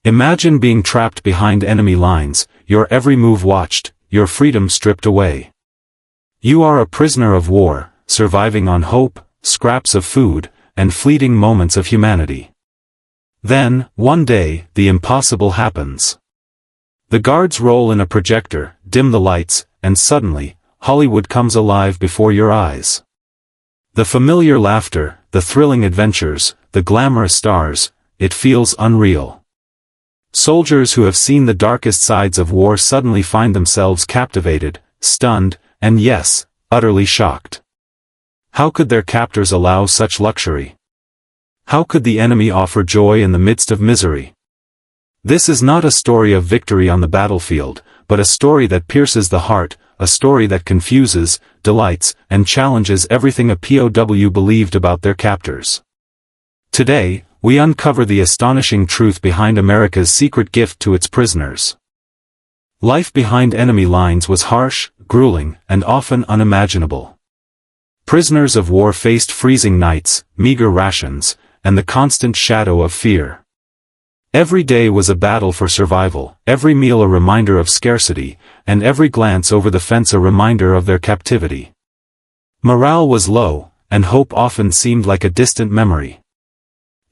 Imagine being trapped behind enemy lines, your every move watched, your freedom stripped away. You are a prisoner of war, surviving on hope, scraps of food, and fleeting moments of humanity. Then, one day, the impossible happens. The guards roll in a projector, dim the lights, and suddenly, Hollywood comes alive before your eyes. The familiar laughter, the thrilling adventures, the glamorous stars, it feels unreal. Soldiers who have seen the darkest sides of war suddenly find themselves captivated, stunned, and yes, utterly shocked. How could their captors allow such luxury? How could the enemy offer joy in the midst of misery? This is not a story of victory on the battlefield, but a story that pierces the heart, a story that confuses, delights, and challenges everything a POW believed about their captors. Today, we uncover the astonishing truth behind America's secret gift to its prisoners. Life behind enemy lines was harsh, grueling, and often unimaginable. Prisoners of war faced freezing nights, meager rations, and the constant shadow of fear. Every day was a battle for survival, every meal a reminder of scarcity, and every glance over the fence a reminder of their captivity. Morale was low, and hope often seemed like a distant memory.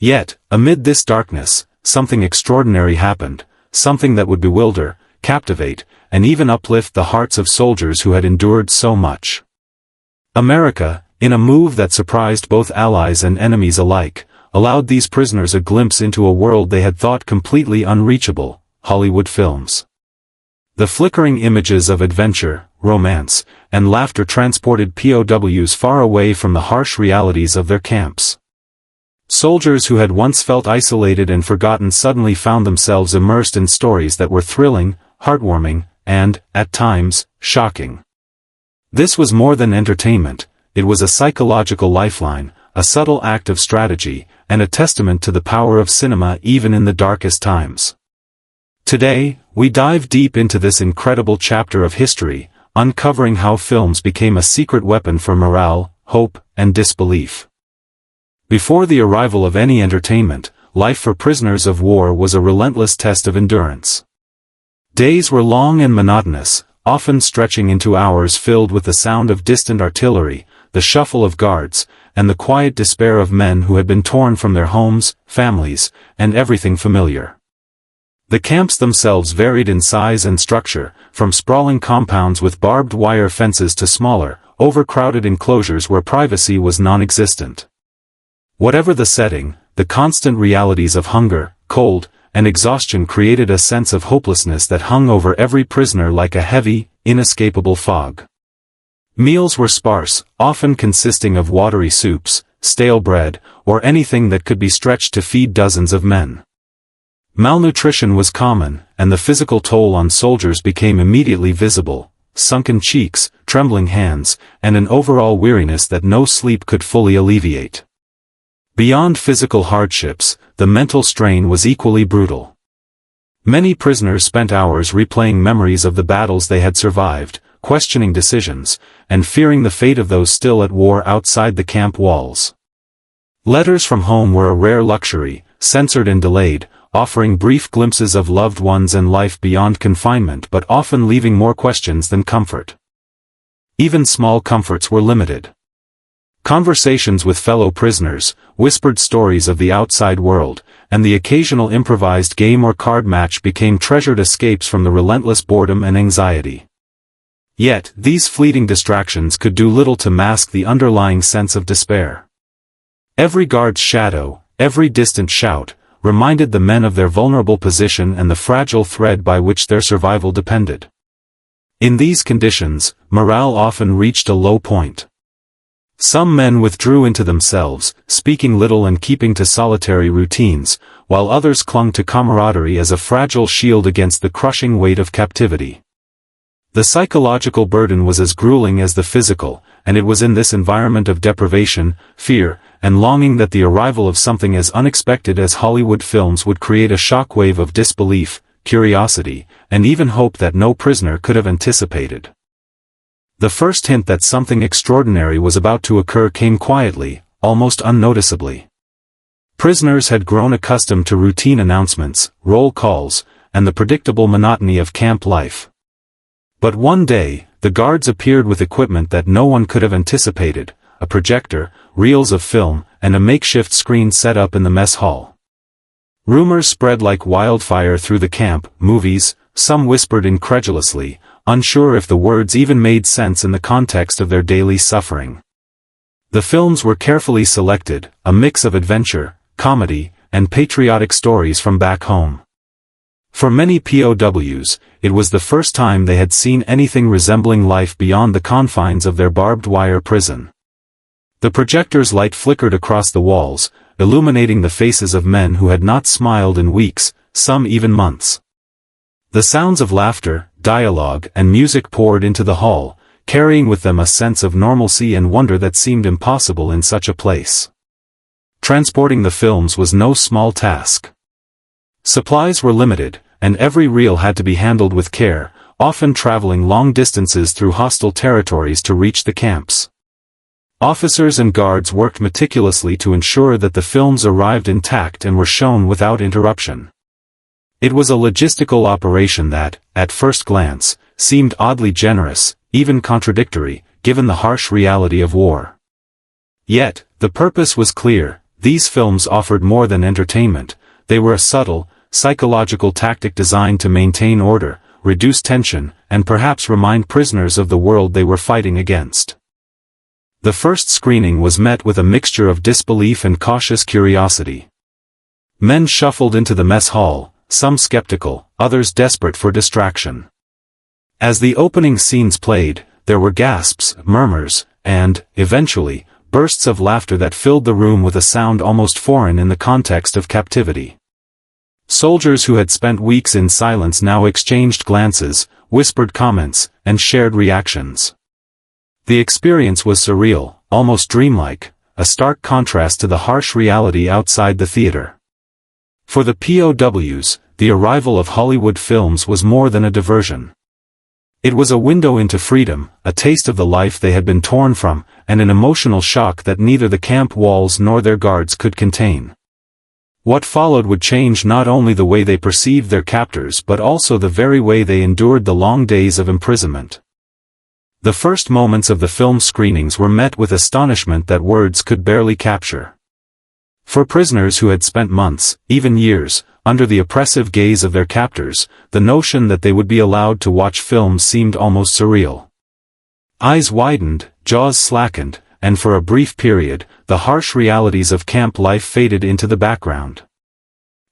Yet, amid this darkness, something extraordinary happened, something that would bewilder, captivate, and even uplift the hearts of soldiers who had endured so much. America, in a move that surprised both allies and enemies alike, allowed these prisoners a glimpse into a world they had thought completely unreachable, Hollywood films. The flickering images of adventure, romance, and laughter transported POWs far away from the harsh realities of their camps. Soldiers who had once felt isolated and forgotten suddenly found themselves immersed in stories that were thrilling, heartwarming, and, at times, shocking. This was more than entertainment, it was a psychological lifeline, a subtle act of strategy, and a testament to the power of cinema even in the darkest times. Today, we dive deep into this incredible chapter of history, uncovering how films became a secret weapon for morale, hope, and disbelief. Before the arrival of any entertainment, life for prisoners of war was a relentless test of endurance. Days were long and monotonous, often stretching into hours filled with the sound of distant artillery, the shuffle of guards, and the quiet despair of men who had been torn from their homes, families, and everything familiar. The camps themselves varied in size and structure, from sprawling compounds with barbed wire fences to smaller, overcrowded enclosures where privacy was non-existent. Whatever the setting, the constant realities of hunger, cold, and exhaustion created a sense of hopelessness that hung over every prisoner like a heavy, inescapable fog. Meals were sparse, often consisting of watery soups, stale bread, or anything that could be stretched to feed dozens of men. Malnutrition was common, and the physical toll on soldiers became immediately visible: sunken cheeks, trembling hands, and an overall weariness that no sleep could fully alleviate. Beyond physical hardships, the mental strain was equally brutal. Many prisoners spent hours replaying memories of the battles they had survived, questioning decisions, and fearing the fate of those still at war outside the camp walls. Letters from home were a rare luxury, censored and delayed, offering brief glimpses of loved ones and life beyond confinement but often leaving more questions than comfort. Even small comforts were limited. Conversations with fellow prisoners, whispered stories of the outside world, and the occasional improvised game or card match became treasured escapes from the relentless boredom and anxiety. Yet, these fleeting distractions could do little to mask the underlying sense of despair. Every guard's shadow, every distant shout, reminded the men of their vulnerable position and the fragile thread by which their survival depended. In these conditions, morale often reached a low point. Some men withdrew into themselves, speaking little and keeping to solitary routines, while others clung to camaraderie as a fragile shield against the crushing weight of captivity. The psychological burden was as grueling as the physical, and it was in this environment of deprivation, fear, and longing that the arrival of something as unexpected as Hollywood films would create a shockwave of disbelief, curiosity, and even hope that no prisoner could have anticipated. The first hint that something extraordinary was about to occur came quietly, almost unnoticeably. Prisoners had grown accustomed to routine announcements, roll calls, and the predictable monotony of camp life. But one day, the guards appeared with equipment that no one could have anticipated: a projector, reels of film, and a makeshift screen set up in the mess hall. Rumors spread like wildfire through the camp, movies, some whispered incredulously, unsure if the words even made sense in the context of their daily suffering. The films were carefully selected, a mix of adventure, comedy, and patriotic stories from back home. For many POWs, it was the first time they had seen anything resembling life beyond the confines of their barbed wire prison. The projector's light flickered across the walls, illuminating the faces of men who had not smiled in weeks, some even months. The sounds of laughter, dialogue, and music poured into the hall, carrying with them a sense of normalcy and wonder that seemed impossible in such a place. Transporting the films was no small task. Supplies were limited, and every reel had to be handled with care, often traveling long distances through hostile territories to reach the camps. Officers and guards worked meticulously to ensure that the films arrived intact and were shown without interruption. It was a logistical operation that, at first glance, seemed oddly generous, even contradictory, given the harsh reality of war. Yet, the purpose was clear: these films offered more than entertainment. They were a subtle, psychological tactic designed to maintain order, reduce tension, and perhaps remind prisoners of the world they were fighting against. The first screening was met with a mixture of disbelief and cautious curiosity. Men shuffled into the mess hall, some skeptical, others desperate for distraction. As the opening scenes played, there were gasps, murmurs, and, eventually, bursts of laughter that filled the room with a sound almost foreign in the context of captivity. Soldiers who had spent weeks in silence now exchanged glances, whispered comments, and shared reactions. The experience was surreal, almost dreamlike, a stark contrast to the harsh reality outside the theater. For the POWs, the arrival of Hollywood films was more than a diversion. It was a window into freedom, a taste of the life they had been torn from, and an emotional shock that neither the camp walls nor their guards could contain. What followed would change not only the way they perceived their captors but also the very way they endured the long days of imprisonment. The first moments of the film screenings were met with astonishment that words could barely capture. For prisoners who had spent months, even years, under the oppressive gaze of their captors, the notion that they would be allowed to watch films seemed almost surreal. Eyes widened, jaws slackened, and for a brief period, the harsh realities of camp life faded into the background.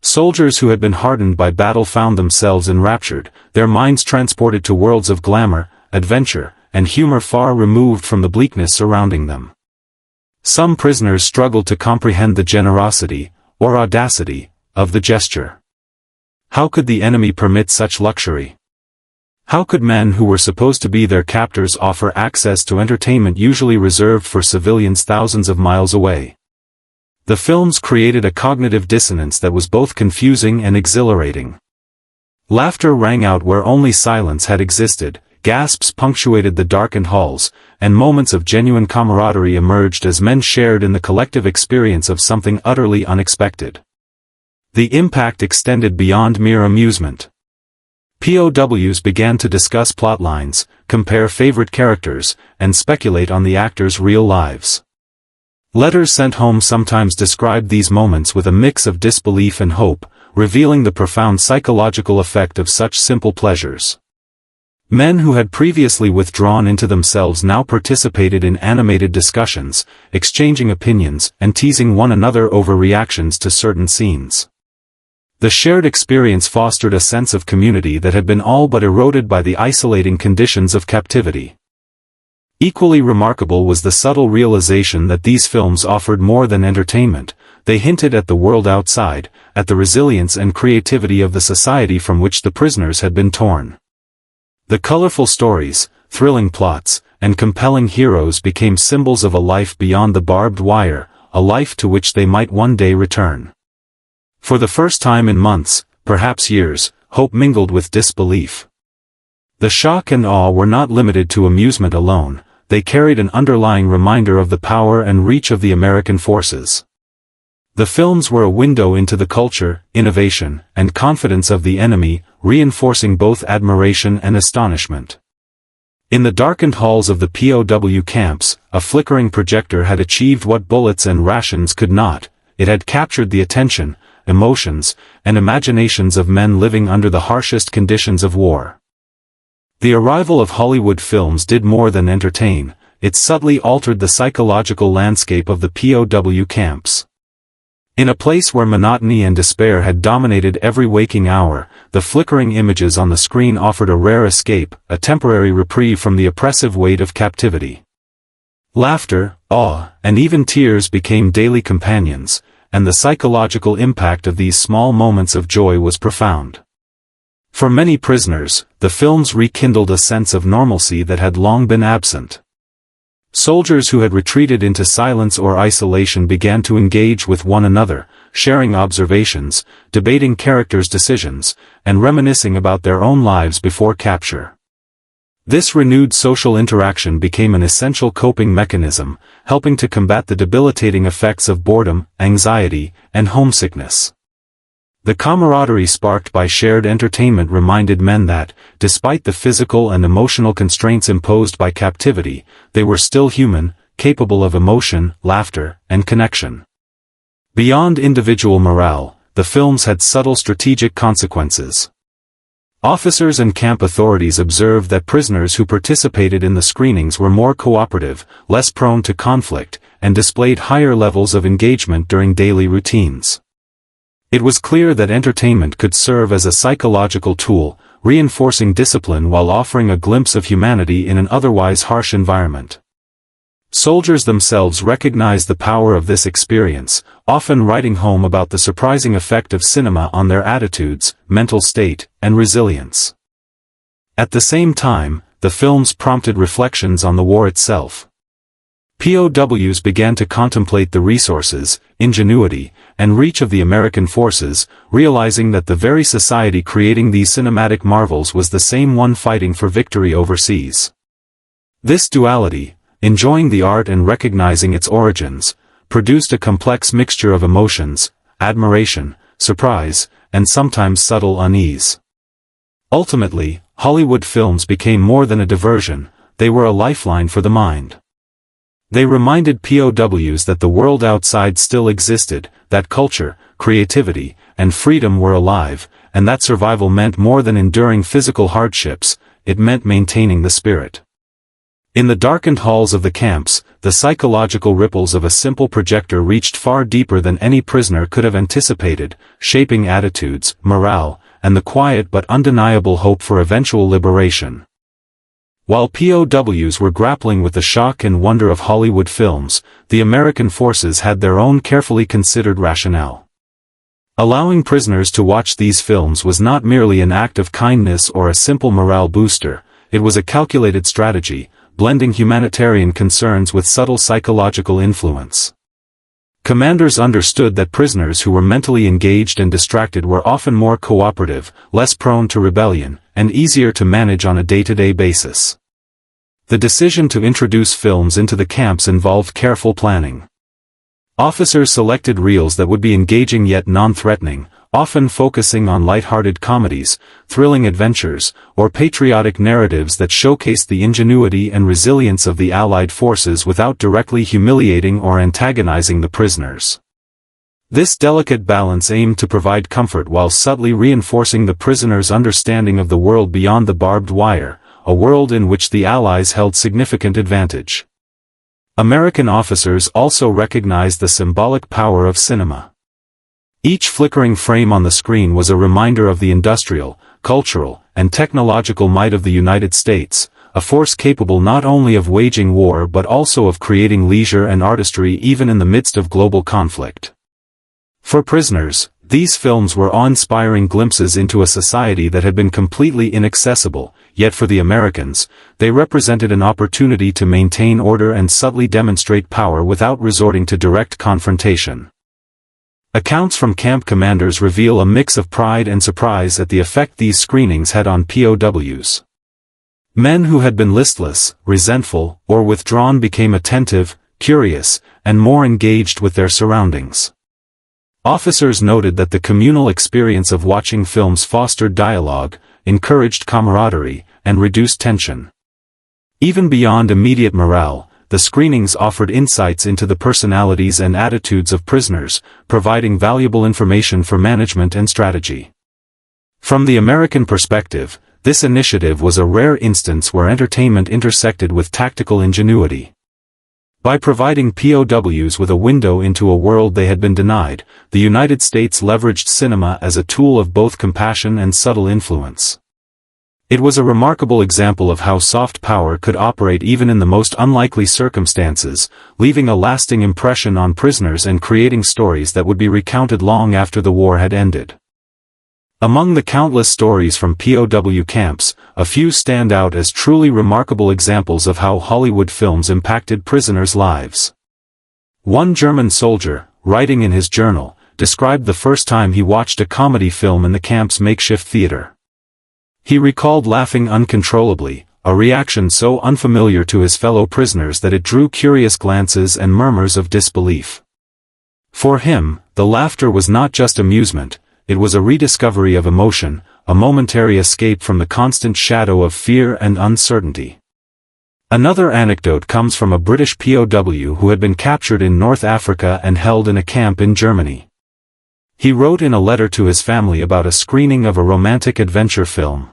Soldiers who had been hardened by battle found themselves enraptured, their minds transported to worlds of glamour, adventure, and humor far removed from the bleakness surrounding them. Some prisoners struggled to comprehend the generosity, or audacity, of the gesture. How could the enemy permit such luxury? How could men who were supposed to be their captors offer access to entertainment usually reserved for civilians thousands of miles away? The films created a cognitive dissonance that was both confusing and exhilarating. Laughter rang out where only silence had existed, gasps punctuated the darkened halls, and moments of genuine camaraderie emerged as men shared in the collective experience of something utterly unexpected. The impact extended beyond mere amusement. POWs began to discuss plotlines, compare favorite characters, and speculate on the actors' real lives. Letters sent home sometimes described these moments with a mix of disbelief and hope, revealing the profound psychological effect of such simple pleasures. Men who had previously withdrawn into themselves now participated in animated discussions, exchanging opinions and teasing one another over reactions to certain scenes. The shared experience fostered a sense of community that had been all but eroded by the isolating conditions of captivity. Equally remarkable was the subtle realization that these films offered more than entertainment. They hinted at the world outside, at the resilience and creativity of the society from which the prisoners had been torn. The colorful stories, thrilling plots, and compelling heroes became symbols of a life beyond the barbed wire, a life to which they might one day return. For the first time in months, perhaps years, hope mingled with disbelief. The shock and awe were not limited to amusement alone, they carried an underlying reminder of the power and reach of the American forces. The films were a window into the culture, innovation, and confidence of the enemy, reinforcing both admiration and astonishment. In the darkened halls of the POW camps, a flickering projector had achieved what bullets and rations could not. It had captured the attention, emotions, and imaginations of men living under the harshest conditions of war. The arrival of Hollywood films did more than entertain, it subtly altered the psychological landscape of the POW camps. In a place where monotony and despair had dominated every waking hour, the flickering images on the screen offered a rare escape, a temporary reprieve from the oppressive weight of captivity. Laughter, awe, and even tears became daily companions, and the psychological impact of these small moments of joy was profound. For many prisoners, the films rekindled a sense of normalcy that had long been absent. Soldiers who had retreated into silence or isolation began to engage with one another, sharing observations, debating characters' decisions, and reminiscing about their own lives before capture. This renewed social interaction became an essential coping mechanism, helping to combat the debilitating effects of boredom, anxiety, and homesickness. The camaraderie sparked by shared entertainment reminded men that, despite the physical and emotional constraints imposed by captivity, they were still human, capable of emotion, laughter, and connection. Beyond individual morale, the films had subtle strategic consequences. Officers and camp authorities observed that prisoners who participated in the screenings were more cooperative, less prone to conflict, and displayed higher levels of engagement during daily routines. It was clear that entertainment could serve as a psychological tool, reinforcing discipline while offering a glimpse of humanity in an otherwise harsh environment. Soldiers themselves recognized the power of this experience, often writing home about the surprising effect of cinema on their attitudes, mental state, and resilience. At the same time, the films prompted reflections on the war itself. POWs began to contemplate the resources, ingenuity, and reach of the American forces, realizing that the very society creating these cinematic marvels was the same one fighting for victory overseas. This duality, enjoying the art and recognizing its origins, produced a complex mixture of emotions, admiration, surprise, and sometimes subtle unease. Ultimately, Hollywood films became more than a diversion, they were a lifeline for the mind. They reminded POWs that the world outside still existed, that culture, creativity, and freedom were alive, and that survival meant more than enduring physical hardships, it meant maintaining the spirit. In the darkened halls of the camps, the psychological ripples of a simple projector reached far deeper than any prisoner could have anticipated, shaping attitudes, morale, and the quiet but undeniable hope for eventual liberation. While POWs were grappling with the shock and wonder of Hollywood films, the American forces had their own carefully considered rationale. Allowing prisoners to watch these films was not merely an act of kindness or a simple morale booster, it was a calculated strategy, blending humanitarian concerns with subtle psychological influence. Commanders understood that prisoners who were mentally engaged and distracted were often more cooperative, less prone to rebellion, and easier to manage on a day-to-day basis. The decision to introduce films into the camps involved careful planning. Officers selected reels that would be engaging yet non-threatening, often focusing on light-hearted comedies, thrilling adventures, or patriotic narratives that showcased the ingenuity and resilience of the Allied forces without directly humiliating or antagonizing the prisoners. This delicate balance aimed to provide comfort while subtly reinforcing the prisoners' understanding of the world beyond the barbed wire, a world in which the Allies held significant advantage. American officers also recognized the symbolic power of cinema. Each flickering frame on the screen was a reminder of the industrial, cultural, and technological might of the United States, a force capable not only of waging war but also of creating leisure and artistry even in the midst of global conflict. For prisoners, these films were awe-inspiring glimpses into a society that had been completely inaccessible, yet for the Americans, they represented an opportunity to maintain order and subtly demonstrate power without resorting to direct confrontation. Accounts from camp commanders reveal a mix of pride and surprise at the effect these screenings had on POWs. Men who had been listless, resentful, or withdrawn became attentive, curious, and more engaged with their surroundings. Officers noted that the communal experience of watching films fostered dialogue, encouraged camaraderie, and reduced tension. Even beyond immediate morale, the screenings offered insights into the personalities and attitudes of prisoners, providing valuable information for management and strategy. From the American perspective, this initiative was a rare instance where entertainment intersected with tactical ingenuity. By providing POWs with a window into a world they had been denied, the United States leveraged cinema as a tool of both compassion and subtle influence. It was a remarkable example of how soft power could operate even in the most unlikely circumstances, leaving a lasting impression on prisoners and creating stories that would be recounted long after the war had ended. Among the countless stories from POW camps, a few stand out as truly remarkable examples of how Hollywood films impacted prisoners' lives. One German soldier, writing in his journal, described the first time he watched a comedy film in the camp's makeshift theater. He recalled laughing uncontrollably, a reaction so unfamiliar to his fellow prisoners that it drew curious glances and murmurs of disbelief. For him, the laughter was not just amusement, it was a rediscovery of emotion, a momentary escape from the constant shadow of fear and uncertainty. Another anecdote comes from a British POW who had been captured in North Africa and held in a camp in Germany. He wrote in a letter to his family about a screening of a romantic adventure film.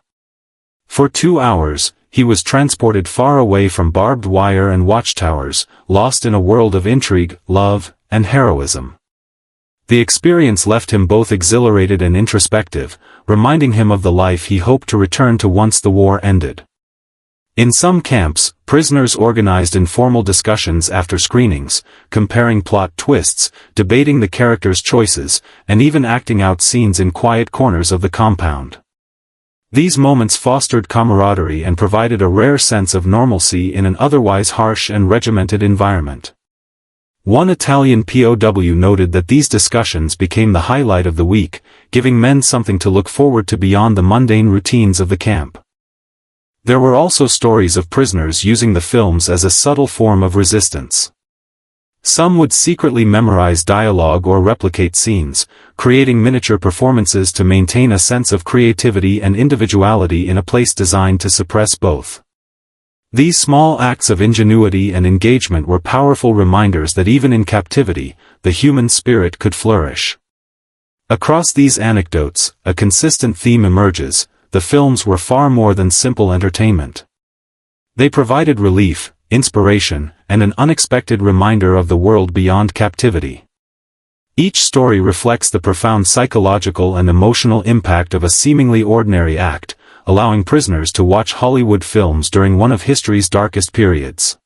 For 2 hours, he was transported far away from barbed wire and watchtowers, lost in a world of intrigue, love, and heroism. The experience left him both exhilarated and introspective, reminding him of the life he hoped to return to once the war ended. In some camps, prisoners organized informal discussions after screenings, comparing plot twists, debating the characters' choices, and even acting out scenes in quiet corners of the compound. These moments fostered camaraderie and provided a rare sense of normalcy in an otherwise harsh and regimented environment. One Italian POW noted that these discussions became the highlight of the week, giving men something to look forward to beyond the mundane routines of the camp. There were also stories of prisoners using the films as a subtle form of resistance. Some would secretly memorize dialogue or replicate scenes, creating miniature performances to maintain a sense of creativity and individuality in a place designed to suppress both. These small acts of ingenuity and engagement were powerful reminders that even in captivity, the human spirit could flourish. Across these anecdotes, a consistent theme emerges: the films were far more than simple entertainment. They provided relief, inspiration, and an unexpected reminder of the world beyond captivity. Each story reflects the profound psychological and emotional impact of a seemingly ordinary act, allowing prisoners to watch Hollywood films during one of history's darkest periods.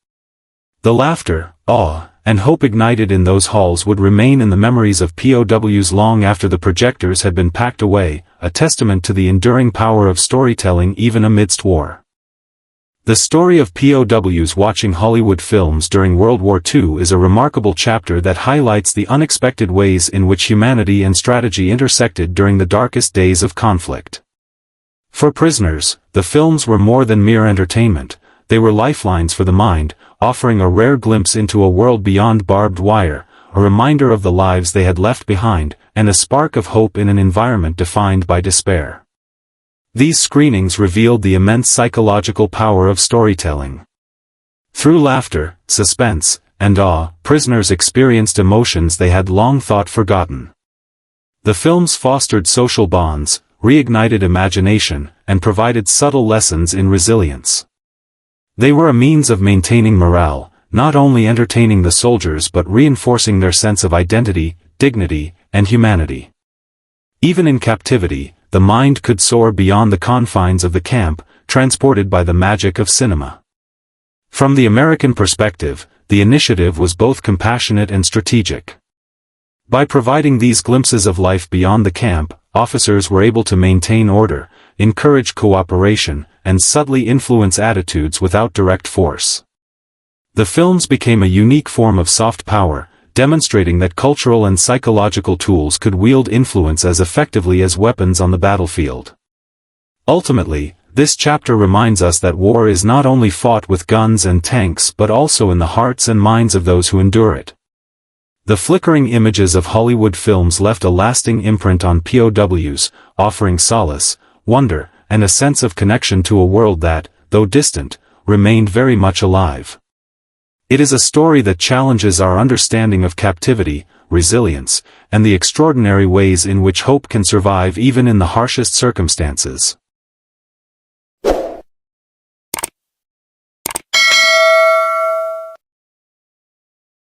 The laughter, awe, and hope ignited in those halls would remain in the memories of POWs long after the projectors had been packed away, a testament to the enduring power of storytelling even amidst war. The story of POWs watching Hollywood films during World War II is a remarkable chapter that highlights the unexpected ways in which humanity and strategy intersected during the darkest days of conflict. For prisoners, the films were more than mere entertainment, they were lifelines for the mind, offering a rare glimpse into a world beyond barbed wire, a reminder of the lives they had left behind, and a spark of hope in an environment defined by despair. These screenings revealed the immense psychological power of storytelling. Through laughter, suspense, and awe, prisoners experienced emotions they had long thought forgotten. The films fostered social bonds, reignited imagination, and provided subtle lessons in resilience. They were a means of maintaining morale, not only entertaining the soldiers but reinforcing their sense of identity, dignity, and humanity. Even in captivity, the mind could soar beyond the confines of the camp, transported by the magic of cinema. From the American perspective, the initiative was both compassionate and strategic. By providing these glimpses of life beyond the camp, officers were able to maintain order, encourage cooperation, and subtly influence attitudes without direct force. The films became a unique form of soft power, demonstrating that cultural and psychological tools could wield influence as effectively as weapons on the battlefield. Ultimately, this chapter reminds us that war is not only fought with guns and tanks but also in the hearts and minds of those who endure it. The flickering images of Hollywood films left a lasting imprint on POWs, offering solace, wonder, and a sense of connection to a world that, though distant, remained very much alive. It is a story that challenges our understanding of captivity, resilience, and the extraordinary ways in which hope can survive even in the harshest circumstances.